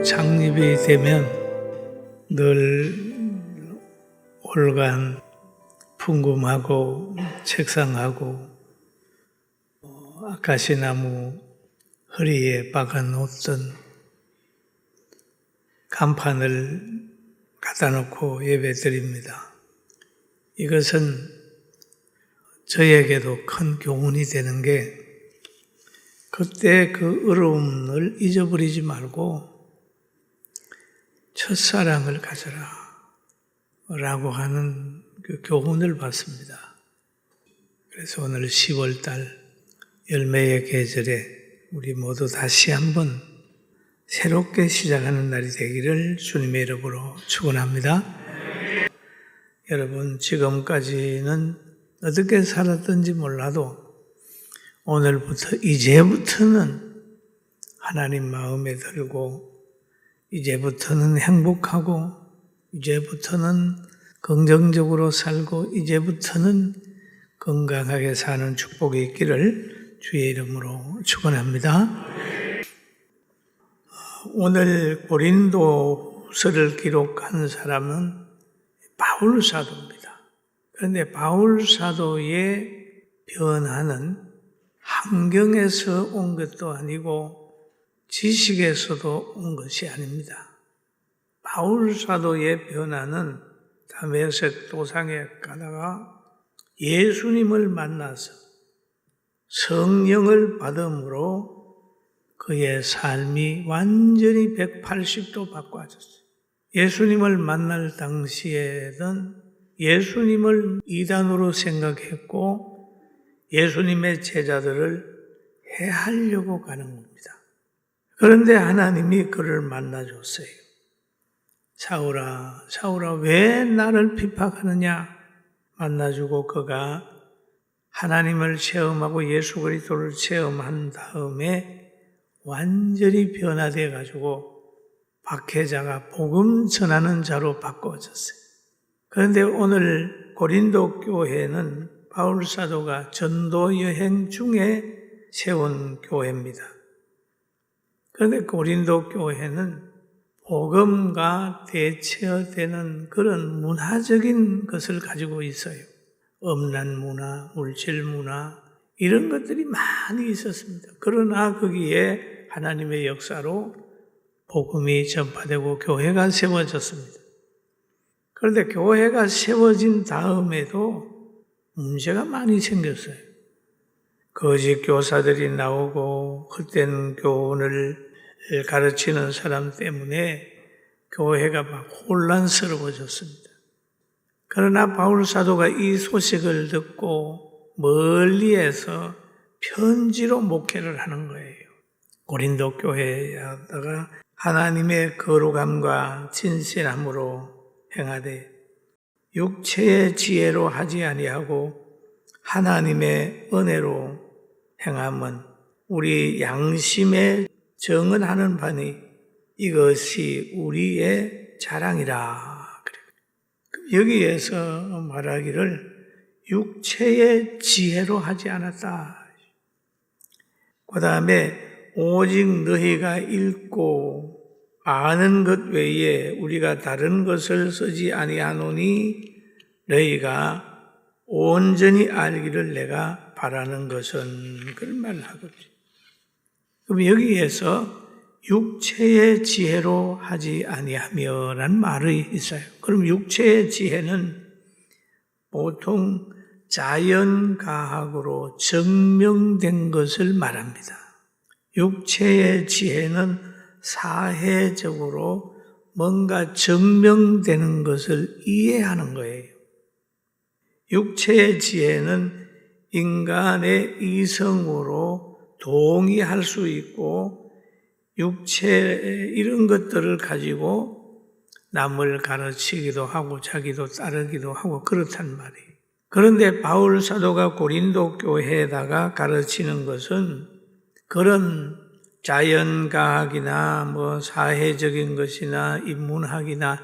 창립이 되면 늘 올간 풍금하고 책상하고 아카시나무 허리에 박아놓던 간판을 갖다 놓고 예배드립니다. 이것은 저에게도 큰 교훈이 되는 게 그때 그 어려움을 잊어버리지 말고 첫사랑을 가져라 라고 하는 그 교훈을 받습니다. 그래서 오늘 10월달 열매의 계절에 우리 모두 다시 한번 새롭게 시작하는 날이 되기를 주님의 이름으로 축원합니다. 여러분, 지금까지는 어떻게 살았던지 몰라도 오늘부터 이제부터는 하나님 마음에 들고 이제부터는 행복하고 이제부터는 긍정적으로 살고 이제부터는 건강하게 사는 축복이 있기를 주의 이름으로 축원합니다. 오늘 고린도서를 기록한 사람은 바울 사도입니다. 그런데 바울 사도의 변화는 환경에서 온 것도 아니고 지식에서도 온 것이 아닙니다. 바울 사도의 변화는 다메섹 도상에 가다가 예수님을 만나서 성령을 받음으로 그의 삶이 완전히 180도 바꿔졌어요. 예수님을 만날 당시에는 예수님을 이단으로 생각했고 예수님의 제자들을 해하려고 가는 겁니다. 그런데 하나님이 그를 만나줬어요. 사울아, 사울아, 왜 나를 핍박하느냐? 만나주고 그가 하나님을 체험하고 예수 그리스도를 체험한 다음에 완전히 변화되어 가지고 박해자가 복음 전하는 자로 바꿔졌어요. 그런데 오늘 고린도 교회는 바울 사도가 전도 여행 중에 세운 교회입니다. 그런데 고린도 교회는 복음과 대처되는 그런 문화적인 것을 가지고 있어요. 음란 문화, 물질 문화 이런 것들이 많이 있었습니다. 그러나 거기에 하나님의 역사로 복음이 전파되고 교회가 세워졌습니다. 그런데 교회가 세워진 다음에도 문제가 많이 생겼어요. 거짓 교사들이 나오고 헛된 교훈을 가르치는 사람 때문에 교회가 막 혼란스러워졌습니다. 그러나 바울 사도가 이 소식을 듣고 멀리에서 편지로 목회를 하는 거예요. 고린도 교회에다가 하나님의 거룩함과 진실함으로 행하되 육체의 지혜로 하지 아니하고 하나님의 은혜로 행함은 우리 양심에 정언하는 바니 이것이 우리의 자랑이라. 여기에서 말하기를 육체의 지혜로 하지 않았다. 그 다음에 오직 너희가 읽고 아는 것 외에 우리가 다른 것을 쓰지 아니하노니 너희가 온전히 알기를 내가 바라는 것은 그런 말을 하거든요. 그럼 여기에서 육체의 지혜로 하지 아니하며 라는 말이 있어요. 그럼 육체의 지혜는 보통 자연과학으로 증명된 것을 말합니다. 육체의 지혜는 사회적으로 뭔가 증명되는 것을 이해하는 거예요. 육체의 지혜는 인간의 이성으로 동의할 수 있고 육체 이런 것들을 가지고 남을 가르치기도 하고 자기도 따르기도 하고 그렇단 말이에요. 그런데 바울 사도가 고린도 교회에다가 가르치는 것은 그런 자연과학이나 사회적인 것이나 인문학이나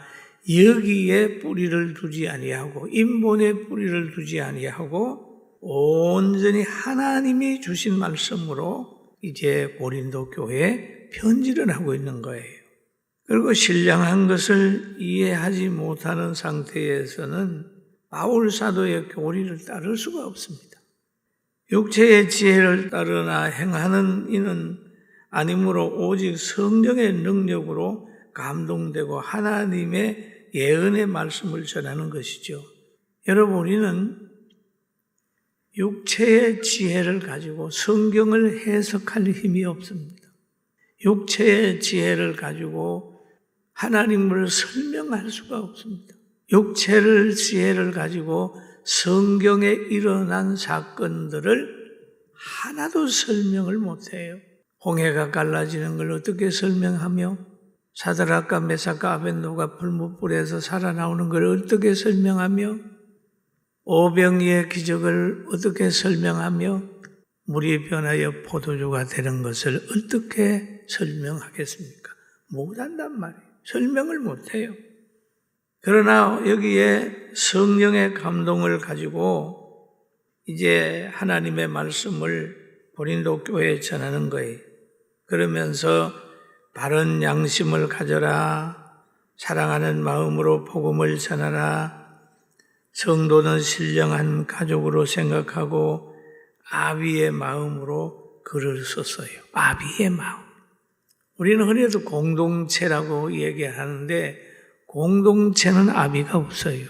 여기에 뿌리를 두지 아니하고 인본에 뿌리를 두지 아니하고 온전히 하나님이 주신 말씀으로 이제 고린도 교회에 편지를 하고 있는 거예요. 그리고 신령한 것을 이해하지 못하는 상태에서는 바울 사도의 교리를 따를 수가 없습니다. 육체의 지혜를 따르나 행하는 이는 아니므로 오직 성령의 능력으로 감동되고 하나님의 예언의 말씀을 전하는 것이죠. 여러분, 우리는 육체의 지혜를 가지고 성경을 해석할 힘이 없습니다. 육체의 지혜를 가지고 하나님을 설명할 수가 없습니다. 육체의 지혜를 가지고 성경에 일어난 사건들을 하나도 설명을 못해요. 홍해가 갈라지는 걸 어떻게 설명하며, 사드락과 메삭과 아벳노가 불못불에서 살아나오는 걸 어떻게 설명하며, 오병이의 기적을 어떻게 설명하며, 물이 변하여 포도주가 되는 것을 어떻게 설명하겠습니까? 못한단 말이에요. 설명을 못해요. 그러나 여기에 성령의 감동을 가지고 이제 하나님의 말씀을 고린도 교회에 전하는 거예요. 그러면서 바른 양심을 가져라, 사랑하는 마음으로 복음을 전하라, 성도는 신령한 가족으로 생각하고 아비의 마음으로 글을 썼어요. 아비의 마음. 우리는 흔히도 공동체라고 얘기하는데 공동체는 아비가 없어요.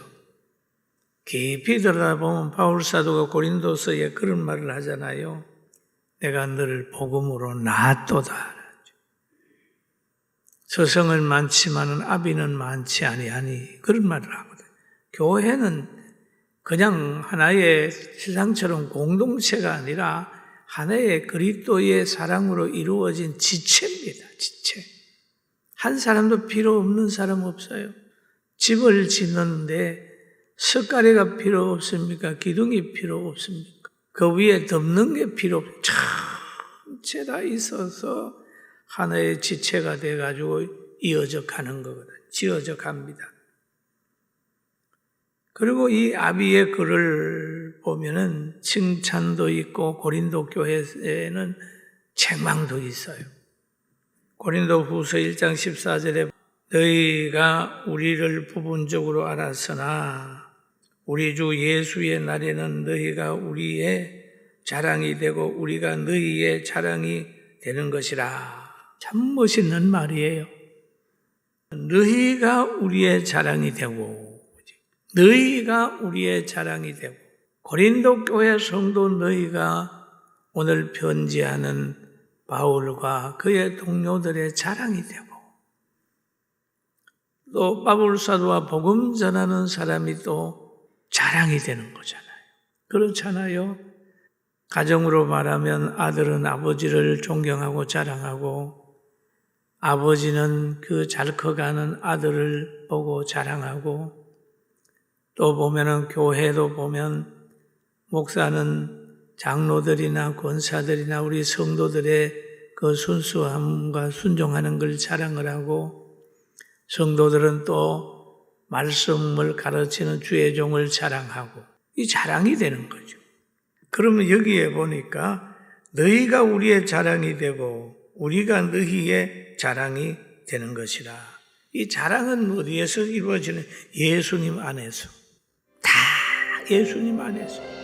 깊이 들여다보면 바울 사도가 고린도서에 그런 말을 하잖아요. 내가 너를 복음으로 낳았도다. 서성은 많지만은 아비는 많지 아니하니, 그런 말을 하거든요. 교회는 그냥 하나의 세상처럼 공동체가 아니라 하나의 그리스도의 사랑으로 이루어진 지체입니다. 지체. 한 사람도 필요 없는 사람 없어요. 집을 짓는데 석가래가 필요 없습니까? 기둥이 필요 없습니까? 그 위에 덮는 게 필요 없어요. 전체 다 있어서 하나의 지체가 돼가지고 이어져 가는 거거든요. 지어져 갑니다. 그리고 이 아비의 글을 보면은 칭찬도 있고 고린도 교회에는 책망도 있어요. 고린도 후서 1장 14절에 너희가 우리를 부분적으로 알았으나 우리 주 예수의 날에는 너희가 우리의 자랑이 되고 우리가 너희의 자랑이 되는 것이라. 참 멋있는 말이에요. 너희가 우리의 자랑이 되고, 너희가 우리의 자랑이 되고, 고린도 교회 성도 너희가 오늘 편지하는 바울과 그의 동료들의 자랑이 되고, 또 바울 사도와 복음 전하는 사람이 또 자랑이 되는 거잖아요. 그렇잖아요. 가정으로 말하면 아들은 아버지를 존경하고 자랑하고, 아버지는 그 잘 커가는 아들을 보고 자랑하고, 또 보면은 교회도 보면 목사는 장로들이나 권사들이나 우리 성도들의 그 순수함과 순종하는 걸 자랑을 하고, 성도들은 또 말씀을 가르치는 주의 종을 자랑하고, 이 자랑이 되는 거죠. 그러면 여기에 보니까 너희가 우리의 자랑이 되고 우리가 너희의 자랑이 되는 것이라. 이 자랑은 어디에서 이루어지는? 예수님 안에서. 다 예수님 안에서.